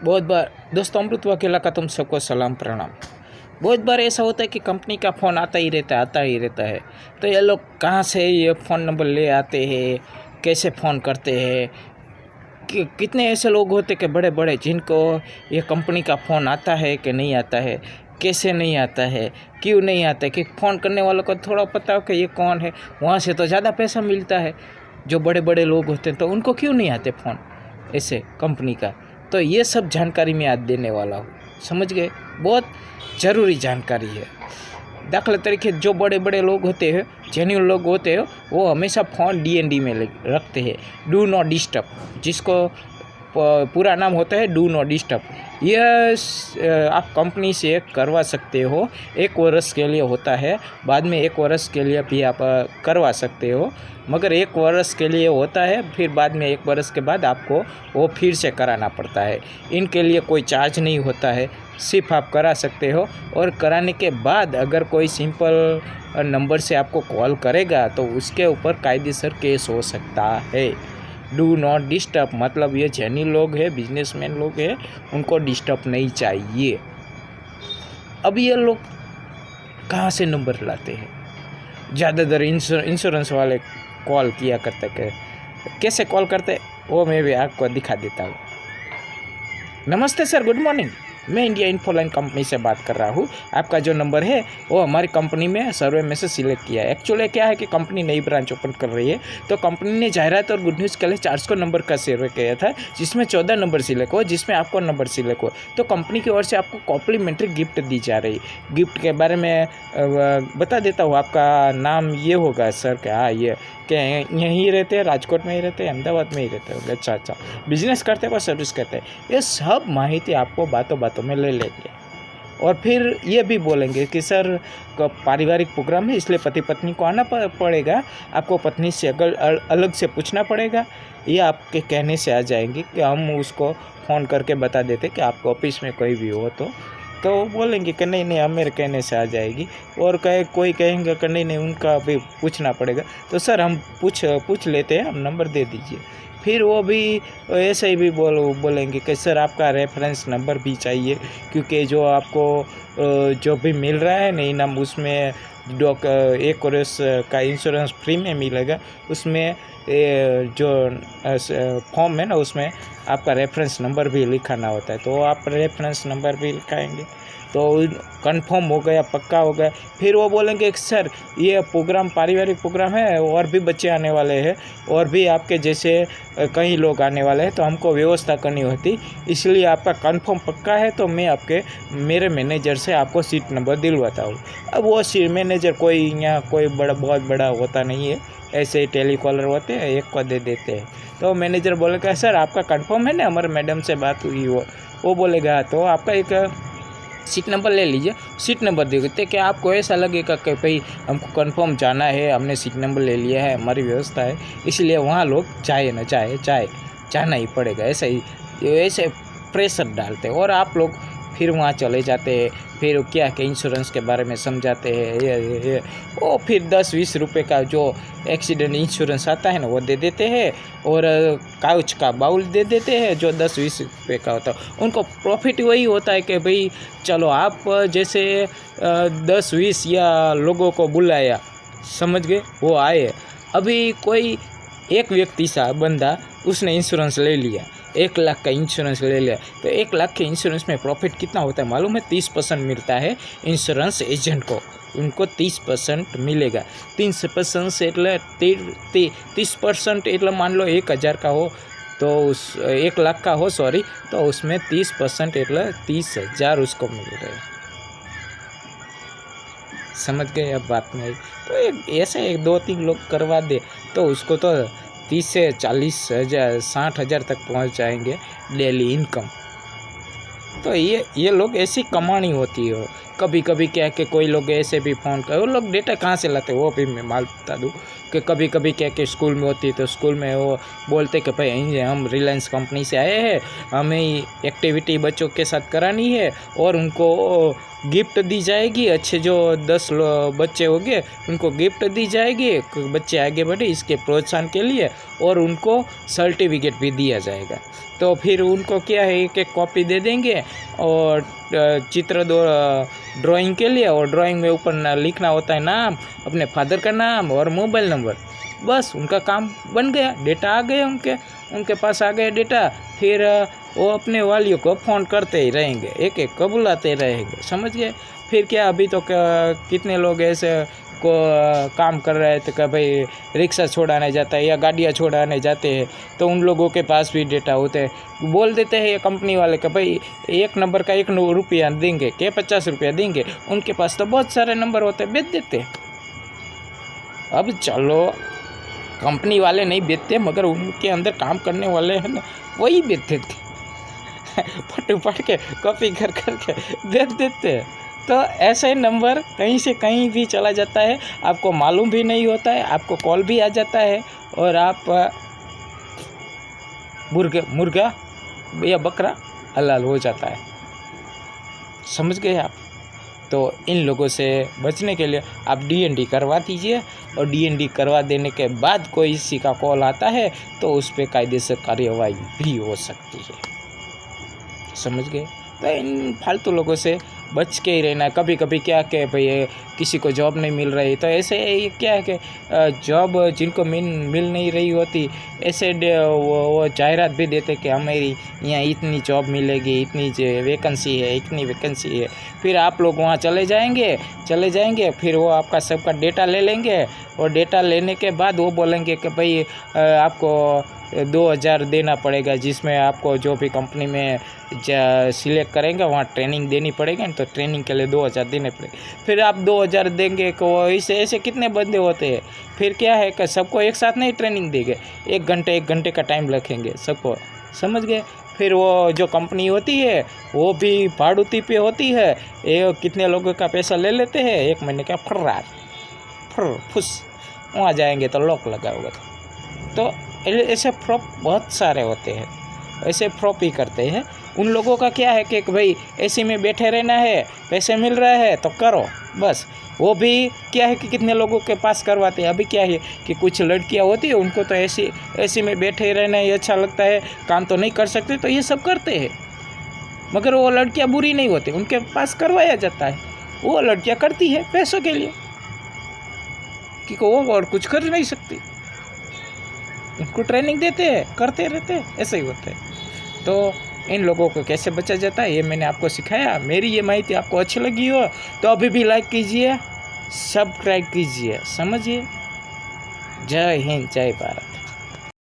बहुत बार दोस्तों अमृत वकीला का तुम सबको सलाम प्रणाम। बहुत बार ऐसा होता है कि कंपनी का फ़ोन आता ही रहता है। तो ये लोग कहाँ से ये फ़ोन नंबर ले आते हैं, कैसे फ़ोन करते हैं। कितने ऐसे लोग होते कि बड़े बड़े जिनको ये कंपनी का फ़ोन आता है कि नहीं आता है, कैसे नहीं आता है, क्यों नहीं आता है। कि फ़ोन करने वालों को थोड़ा पता हो कि ये कौन है, वहाँ से तो ज़्यादा पैसा मिलता है। जो बड़े बड़े लोग होते हैं तो उनको क्यों नहीं आते फ़ोन ऐसे कंपनी का। तो ये सब जानकारी मैं आज देने वाला हूँ, समझ गए। बहुत ज़रूरी जानकारी है। दाखला तरीके जो बड़े बड़े लोग होते हैं, जेन्युइन लोग होते हैं, वो हमेशा फ़ोन DND में रखते हैं, डू नॉट डिस्टर्ब, जिसको पूरा नाम होता है डू नॉट डिस्टर्ब। यह आप कंपनी से करवा सकते हो। 1 वर्ष के लिए होता है, बाद में 1 वर्ष के लिए भी आप करवा सकते हो, मगर 1 वर्ष के लिए होता है, फिर बाद में 1 वर्ष के बाद आपको वो फिर से कराना पड़ता है। इनके लिए कोई चार्ज नहीं होता है, सिर्फ आप करा सकते हो। और कराने के बाद अगर कोई सिंपल नंबर से आपको कॉल करेगा तो उसके ऊपर कायदेसर केस हो सकता है। डू नॉट डिस्टर्ब मतलब ये जेन्युइन लोग हैं, बिजनेसमैन लोग हैं, उनको डिस्टर्ब नहीं चाहिए। अब ये लोग कहाँ से नंबर लाते हैं? ज़्यादातर इंश्योरेंस वाले कॉल किया करते हैं। कैसे कॉल करते वो मैं भी आपको दिखा देता हूँ। नमस्ते सर, गुड मॉर्निंग। मैं इंडिया इन्फोलाइन कंपनी से बात कर रहा हूँ। आपका जो नंबर है वो हमारी कंपनी में सर्वे में से सिलेक्ट किया है। एक्चुअली क्या है कि कंपनी नई ब्रांच ओपन कर रही है, तो कंपनी ने जाहिरात और गुड न्यूज़ के लिए 400 नंबर का सर्वे किया था, जिसमें 14 नंबर सिलेक्ट हो, जिसमें आपको नंबर सिलेक्ट हो। तो कंपनी की ओर से आपको कॉम्प्लीमेंट्री गिफ्ट दी जा रही। गिफ्ट के बारे में बता देता हूँ। आपका नाम ये होगा सर, क्या हाँ ये क्या यहीं रहते हैं, राजकोट में ही रहते हैं, अहमदाबाद में ही रहते हैं? अच्छा, बिजनेस करते हैं, सर्विस करते हैं। ये सब माहिती आपको बातों बातों में ले लेंगे। और फिर ये भी बोलेंगे कि सर पारिवारिक प्रोग्राम है, इसलिए पति पत्नी को आना पड़ेगा, आपको पत्नी से अलग से पूछना पड़ेगा। ये आपके कहने से आ जाएंगे कि हम उसको फ़ोन करके बता देते कि आपको ऑफिस में कोई भी हो तो बोलेंगे कि नहीं हम मेरे कहने से आ जाएगी। और कोई कहेंगे कि नहीं उनका भी पूछना पड़ेगा। तो सर हम पूछ लेते हैं, हम नंबर दे दीजिए। फिर वो भी ऐसे ही भी बोलेंगे कि सर आपका रेफरेंस नंबर भी चाहिए, क्योंकि जो आपको जो भी मिल रहा है नहीं नाम, उसमें 1 वर्ष का इंश्योरेंस फ्री में मिलेगा। उसमें जो फॉर्म है ना, उसमें आपका रेफरेंस नंबर भी लिखाना होता है। तो आप रेफरेंस नंबर भी लिखाएंगे तो कंफर्म हो गया, पक्का हो गया। फिर वो बोलेंगे कि सर ये प्रोग्राम पारिवारिक प्रोग्राम है, और भी बच्चे आने वाले हैं, और भी आपके जैसे कई लोग आने वाले हैं, तो हमको व्यवस्था करनी होती, इसलिए आपका कंफर्म पक्का है तो मैं मेरे मैनेजर से आपको सीट नंबर दिलवाता हूँ। अब वो सीट मैनेजर कोई यहाँ कोई बहुत बड़ा होता नहीं है, ऐसे ही टेलीकॉलर होते हैं, एक को दे देते हैं। तो मैनेजर बोलेगा सर आपका कंफर्म है ना, हमारे मैडम से बात हुई वो बोलेगा तो आपका एक सीट नंबर ले लीजिए। सीट नंबर दे देते कि आपको ऐसा लगेगा कि भाई हमको कंफर्म जाना है, हमने सीट नंबर ले लिया है, हमारी व्यवस्था है, इसलिए वहाँ लोग चाहे जाना ही पड़ेगा। ऐसे प्रेशर डालते हैं और आप लोग फिर वहाँ चले जाते हैं। फिर क्या कि इंश्योरेंस के बारे में समझाते हैं ये वो फिर 10-20 रुपये का जो एक्सीडेंट इंश्योरेंस आता है ना, वो दे देते हैं, और काउच का बाउल दे देते हैं जो 10-20 रुपये का होता है। उनको प्रॉफिट वही होता है कि भाई चलो आप जैसे 10-20 या लोगों को बुलाया, समझ गए, वो आए। अभी कोई एक व्यक्ति सा बंदा उसने इंश्योरेंस ले लिया, 1 लाख का इंश्योरेंस ले लिया, तो 1 लाख के इंश्योरेंस में प्रॉफिट कितना होता है मालूम है? 30% मिलता है इंश्योरेंस एजेंट को, उनको 30% मिलेगा। 30% એટલે 30% એટલે मान लो 1000 का हो तो उस 1 लाख का हो सॉरी, तो उसमें 30% એટલે 30,000 उसको मिल रहे हैं। समझ गए अब बात में? तो ऐसे 2-3 लोग करवा दे तो उसको तो 30 से 40,000 60,000 तक पहुंच जाएंगे डेली इनकम। तो ये लोग ऐसी कमानी होती है। कभी क्या कि कोई लोग ऐसे भी फ़ोन कर, वो लोग डेटा कहाँ से लाते हैं वो भी मैं माल बता दूँ। कि कभी कभी क्या कि स्कूल में होती है तो स्कूल में वो बोलते कि भाई हम रिलायंस कंपनी से आए हैं, हमें एक्टिविटी बच्चों के साथ करानी है और उनको गिफ्ट दी जाएगी। अच्छे जो 10 बच्चे होंगे उनको गिफ्ट दी जाएगी, बच्चे आगे बढ़े इसके प्रोत्साहन के लिए, और उनको सर्टिफिकेट भी दिया जाएगा। तो फिर उनको क्या है एक एक कॉपी दे देंगे और चित्र ड्राइंग के लिए, और ड्राइंग में ऊपर लिखना होता है नाम, अपने फादर का नाम और मोबाइल नंबर। बस उनका काम बन गया, डेटा आ गया उनके पास आ गया डेटा। फिर वो अपने वालियों को फ़ोन करते ही रहेंगे, एक एक को बुलाते रहेंगे, समझ गए। फिर क्या अभी तो कितने लोग ऐसे को काम कर रहे थे कि भाई रिक्शा छोड़ाने जाता है या गाड़ियाँ छोड़ाने जाते हैं, तो उन लोगों के पास भी डेटा होते हैं। बोल देते हैं ये कंपनी वाले कि भाई एक नंबर का 1 रुपया देंगे के 50 रुपया देंगे, उनके पास तो बहुत सारे नंबर होते हैं, बेच देते हैं। अब चलो कंपनी वाले नहीं बेचते, मगर उनके अंदर काम करने वाले हैं ना, वही बेच देते पट के कॉपी कर के बेच देते हैं। तो ऐसे नंबर कहीं से कहीं भी चला जाता है, आपको मालूम भी नहीं होता है, आपको कॉल भी आ जाता है और आप मुर्गा या बकरा हलाल हो जाता है, समझ गए आप। तो इन लोगों से बचने के लिए आप DND करवा दीजिए, और DND करवा देने के बाद कोई किसी का कॉल आता है तो उस पर कायदेसर कार्यवाही भी हो सकती है, समझ गए। तो इन फालतू लोगों से बच के ही रहना है। कभी कभी क्या कि भाई किसी को जॉब नहीं मिल रही, तो ऐसे ये क्या है कि जॉब जिनको मिल नहीं रही होती, ऐसे वो जाहिरात भी देते कि हमारी यहाँ इतनी जॉब मिलेगी, इतनी वैकेंसी है, इतनी वैकेंसी है। फिर आप लोग वहाँ चले जाएंगे, फिर वो आपका सबका डेटा ले लेंगे, और डेटा लेने के बाद वो बोलेंगे कि भाई आपको 2000 देना पड़ेगा, जिसमें आपको जो भी कंपनी में सिलेक्ट करेंगे वहाँ ट्रेनिंग देनी पड़ेगी, तो ट्रेनिंग के लिए 2000 देने पड़ेगे। फिर आप 2000 देंगे को ऐसे कितने बंदे होते हैं। फिर क्या है कि सबको एक साथ नहीं ट्रेनिंग देंगे, 1 घंटे का टाइम रखेंगे सबको, समझ गए। फिर वो जो कंपनी होती है वो भी भाड़ूती पे होती है, ये कितने लोगों का पैसा ले लेते हैं, 1 महीने का फुस वहाँ जाएंगे तो लॉक लगा होगा। तो ऐसे फ्रॉड बहुत सारे होते हैं, ऐसे फ्रॉड ही करते हैं। उन लोगों का क्या है कि भाई ऐसे में बैठे रहना है, पैसे मिल रहे हैं तो करो बस। वो भी क्या है कि कितने लोगों के पास करवाते हैं। अभी क्या है कि कुछ लड़कियां होती है, उनको तो ऐसे में बैठे रहना ही अच्छा लगता है, काम तो नहीं कर सकते, तो ये सब करते हैं। मगर वो लड़कियां बुरी नहीं होती, उनके पास करवाया जाता है, वो लड़कियां करती है पैसों के लिए, कि वो और कुछ कर नहीं सकती, उनको ट्रेनिंग देते हैं, करते रहते हैं, ऐसे ही होता है। तो इन लोगों को कैसे बचा जाता है ये मैंने आपको सिखाया। मेरी ये माहिती आपको अच्छी लगी हो तो अभी भी लाइक कीजिए, सब्सक्राइब कीजिए, समझिए। जय हिंद, जय भारत।